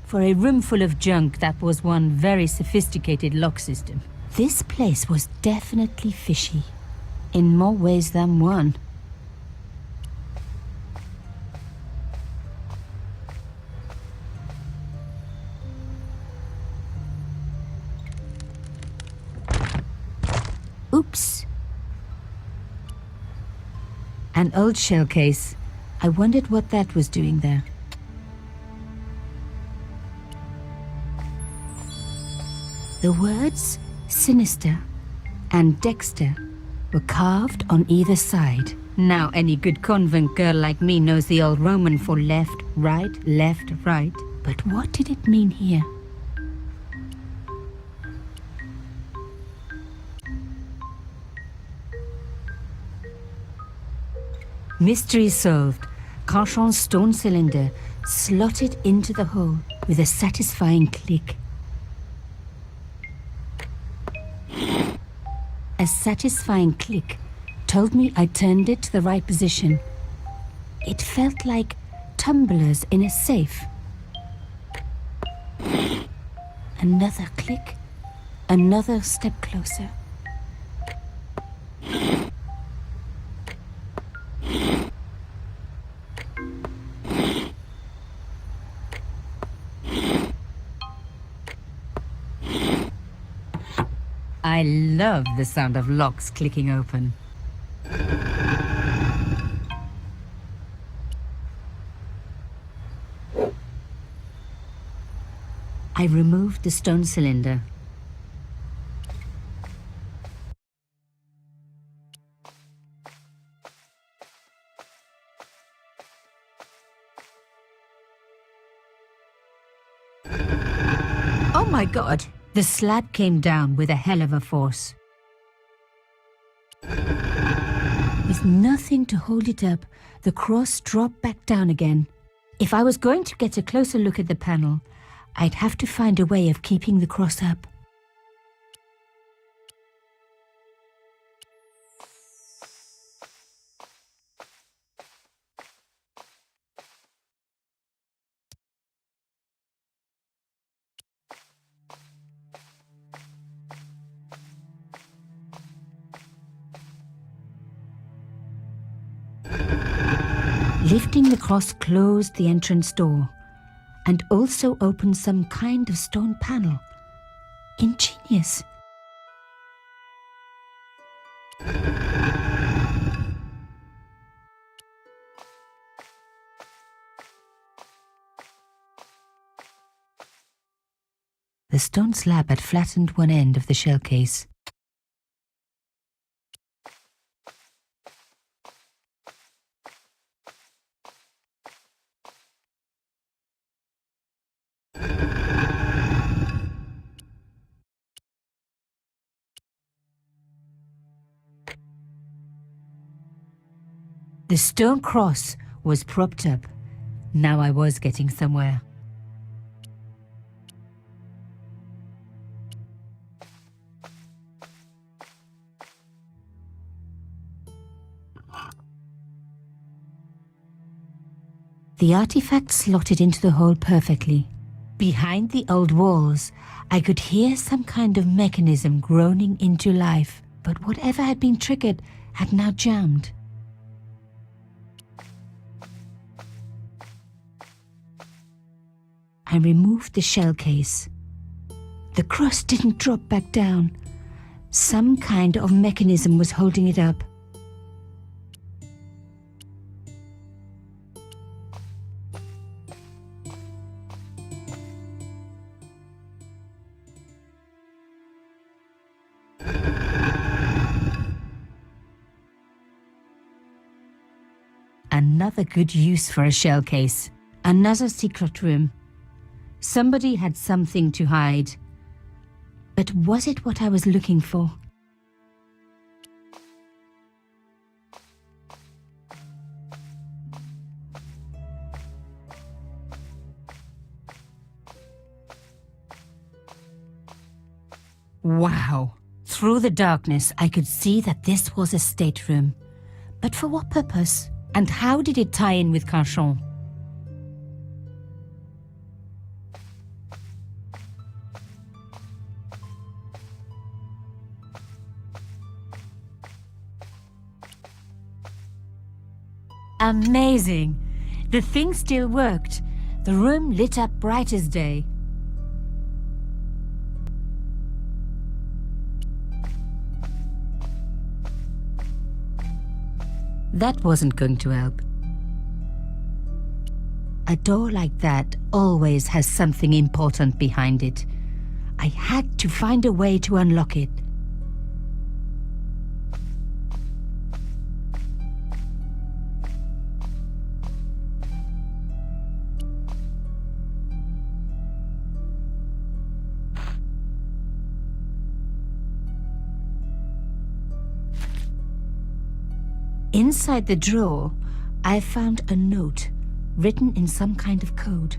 For a room full of junk, that was one very sophisticated lock system. This place was definitely fishy, in more ways than one. Oops. An old shell case. I wondered what that was doing there. The words Sinister and Dexter were carved on either side. Now any good convent girl like me knows the old Roman for left, right, left, right. But what did it mean here? Mystery solved. Carchon's stone cylinder slotted into the hole with a satisfying click. A satisfying click told me I turned it to the right position. It felt like tumblers in a safe. Another click, another step closer. I love the sound of locks clicking open. I removed the stone cylinder. Oh my God! The slab came down with a hell of a force. With nothing to hold it up, the cross dropped back down again. If I was going to get a closer look at the panel, I'd have to find a way of keeping the cross up. Lifting the cross closed the entrance door and also opened some kind of stone panel. Ingenious. The stone slab had flattened one end of the shell case. The stone cross was propped up. Now I was getting somewhere. The artifact slotted into the hole perfectly. Behind the old walls, I could hear some kind of mechanism groaning into life, but whatever had been triggered had now jammed. I removed the shell case. The cross didn't drop back down. Some kind of mechanism was holding it up. Another good use for a shell case. Another secret room. Somebody had something to hide. But was it what I was looking for? Wow! Through the darkness, I could see that this was a stateroom. But for what purpose? And how did it tie in with Carchon? Amazing! The thing still worked. The room lit up bright as day. That wasn't going to help. A door like that always has something important behind it. I had to find a way to unlock it. Inside the drawer, I found a note written in some kind of code.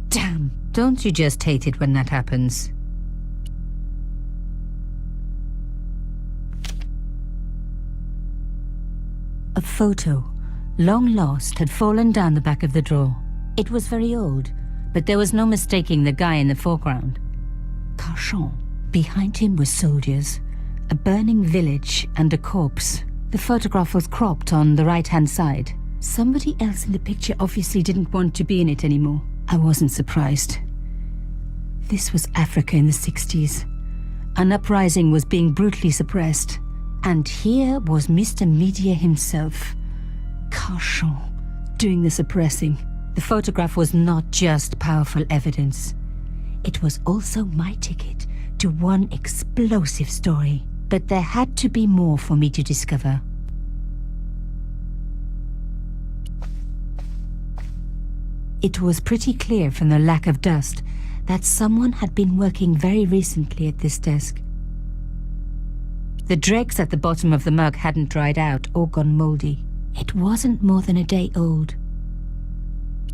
Damn, don't you just hate it when that happens? A photo, long lost, had fallen down the back of the drawer. It was very old, but there was no mistaking the guy in the foreground. Carchon. Behind him were soldiers, a burning village and a corpse. The photograph was cropped on the right-hand side. Somebody else in the picture obviously didn't want to be in it anymore. I wasn't surprised. This was Africa in the 60s. An uprising was being brutally suppressed. And here was Mr. Media himself, Carchon, doing the suppressing. The photograph was not just powerful evidence. It was also my ticket to one explosive story. But there had to be more for me to discover. It was pretty clear from the lack of dust that someone had been working very recently at this desk. The dregs at the bottom of the mug hadn't dried out or gone moldy. It wasn't more than a day old.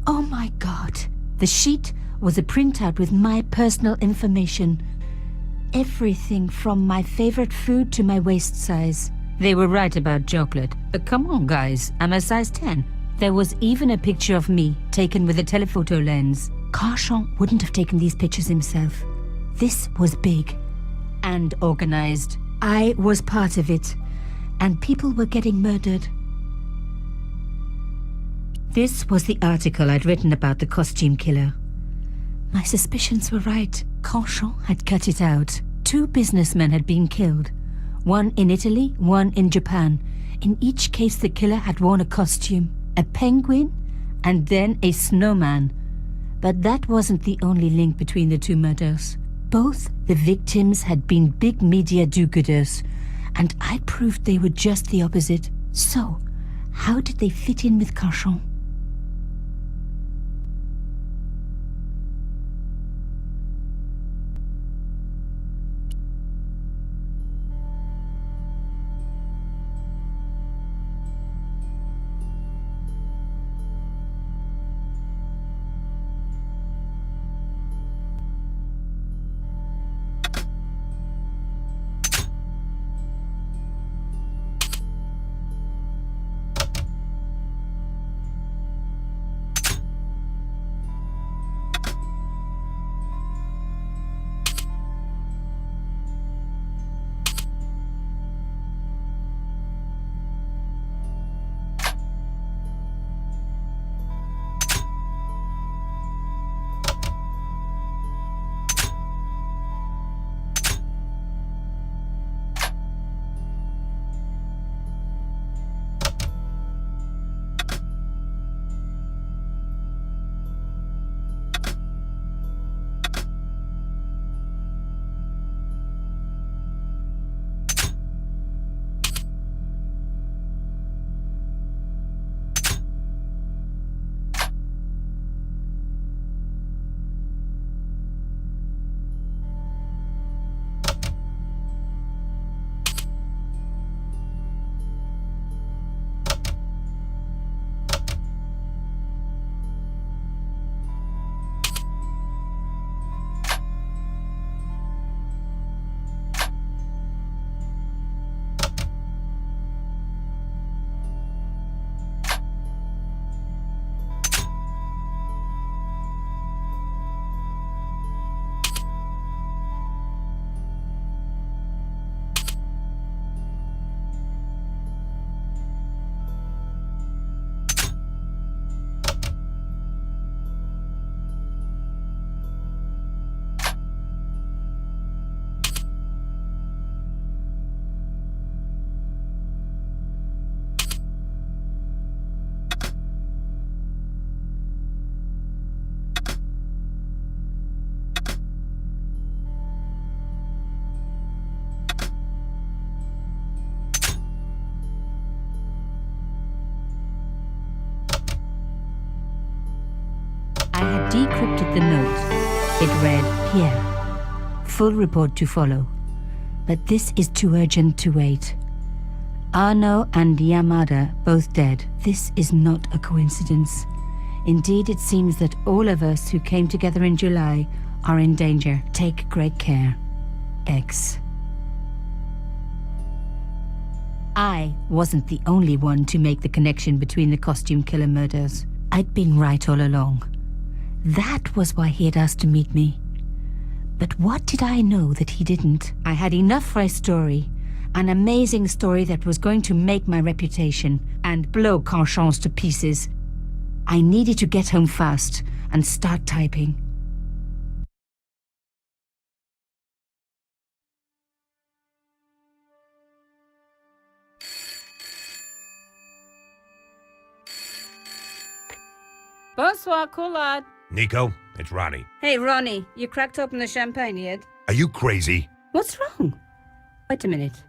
Oh my God! The sheet was a printout with my personal information. Everything from my favorite food to my waist size. They were right about chocolate, but come on guys, I'm a size 10. There was even a picture of me, taken with a telephoto lens. Carchon wouldn't have taken these pictures himself. This was big and organized. I was part of it, and people were getting murdered. This was the article I'd written about the costume killer. My suspicions were right. Carchon had cut it out. 2 businessmen had been killed. One in Italy, one in Japan. In each case, the killer had worn a costume, a penguin, and then a snowman. But that wasn't the only link between the 2 murders. Both the victims had been big media do-gooders, and I proved they were just the opposite. So, how did they fit in with Carchon? I had decrypted the note. It read, Pierre, full report to follow. But this is too urgent to wait. Arno and Yamada both dead. This is not a coincidence. Indeed, it seems that all of us who came together in July are in danger. Take great care. X. I wasn't the only one to make the connection between the costume killer murders. I'd been right all along. That was why he had asked to meet me. But what did I know that he didn't? I had enough for a story. An amazing story that was going to make my reputation and blow Conchance to pieces. I needed to get home fast and start typing. Bonsoir, Collard. Nico, it's Ronnie. Hey, Ronnie, you cracked open the champagne yet? Are you crazy? What's wrong? Wait a minute.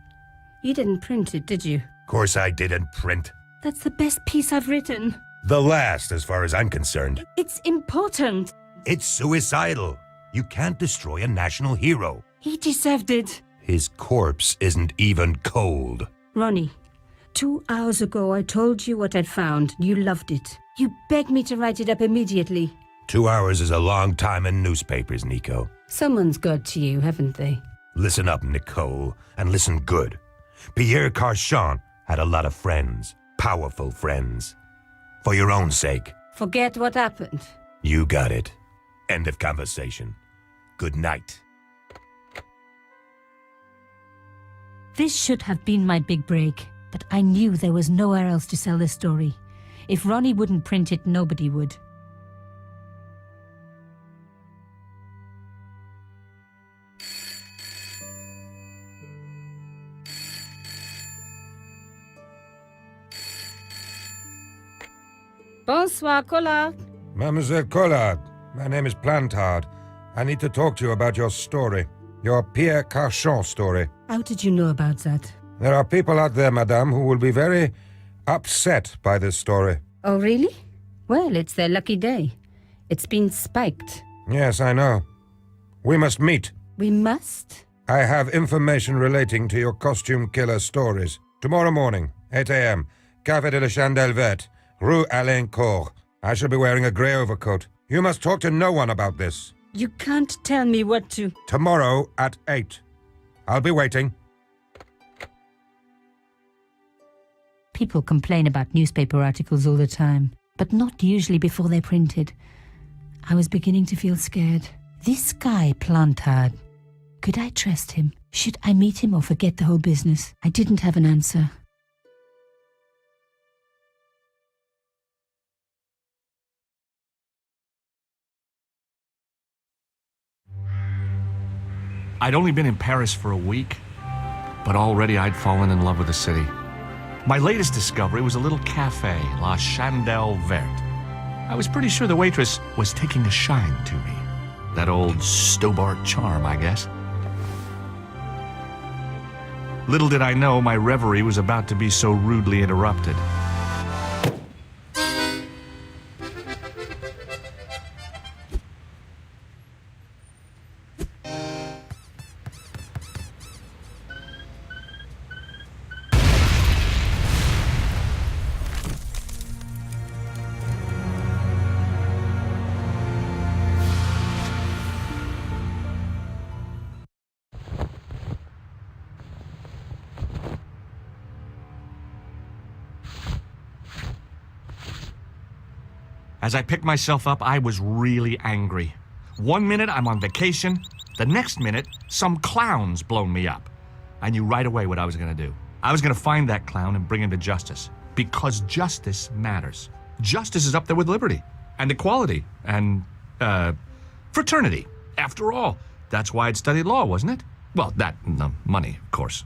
You didn't print it, did you? Of course I didn't print. That's the best piece I've written. The last, as far as I'm concerned. It's important. It's suicidal. You can't destroy a national hero. He deserved it. His corpse isn't even cold. Ronnie, 2 hours ago I told you what I'd found. You loved it. You begged me to write it up immediately. 2 hours is a long time in newspapers, Nico. Someone's got to you, haven't they? Listen up, Nicole, and listen good. Pierre Carchon had a lot of friends. Powerful friends. For your own sake. Forget what happened. You got it. End of conversation. Good night. This should have been my big break, but I knew there was nowhere else to sell this story. If Ronnie wouldn't print it, nobody would. Bonsoir, Collard. Mademoiselle Collard, my name is Plantard. I need to talk to you about your story. Your Pierre Carchon story. How did you know about that? There are people out there, madame, who will be very upset by this story. Oh, really? Well, it's their lucky day. It's been spiked. Yes, I know. We must meet. We must? I have information relating to your costume killer stories. Tomorrow morning, 8 a.m., Café de la Chandelle Verte, Rue Alain Court. I shall be wearing a grey overcoat. You must talk to no one about this. You can't tell me what to... Tomorrow at 8. I'll be waiting. People complain about newspaper articles all the time, but not usually before they're printed. I was beginning to feel scared. This guy, Plantard, could I trust him? Should I meet him or forget the whole business? I didn't have an answer. I'd only been in Paris for a week, but already I'd fallen in love with the city. My latest discovery was a little cafe, La Chandelle Verte. I was pretty sure the waitress was taking a shine to me. That old Stobart charm, I guess. Little did I know my reverie was about to be so rudely interrupted. As I picked myself up, I was really angry. 1 minute I'm on vacation, the next minute some clown's blown me up. I knew right away what I was gonna do. I was gonna find that clown and bring him to justice. Because justice matters. Justice is up there with liberty, and equality, and, fraternity. After all, that's why I'd studied law, wasn't it? Well, that and the money, of course.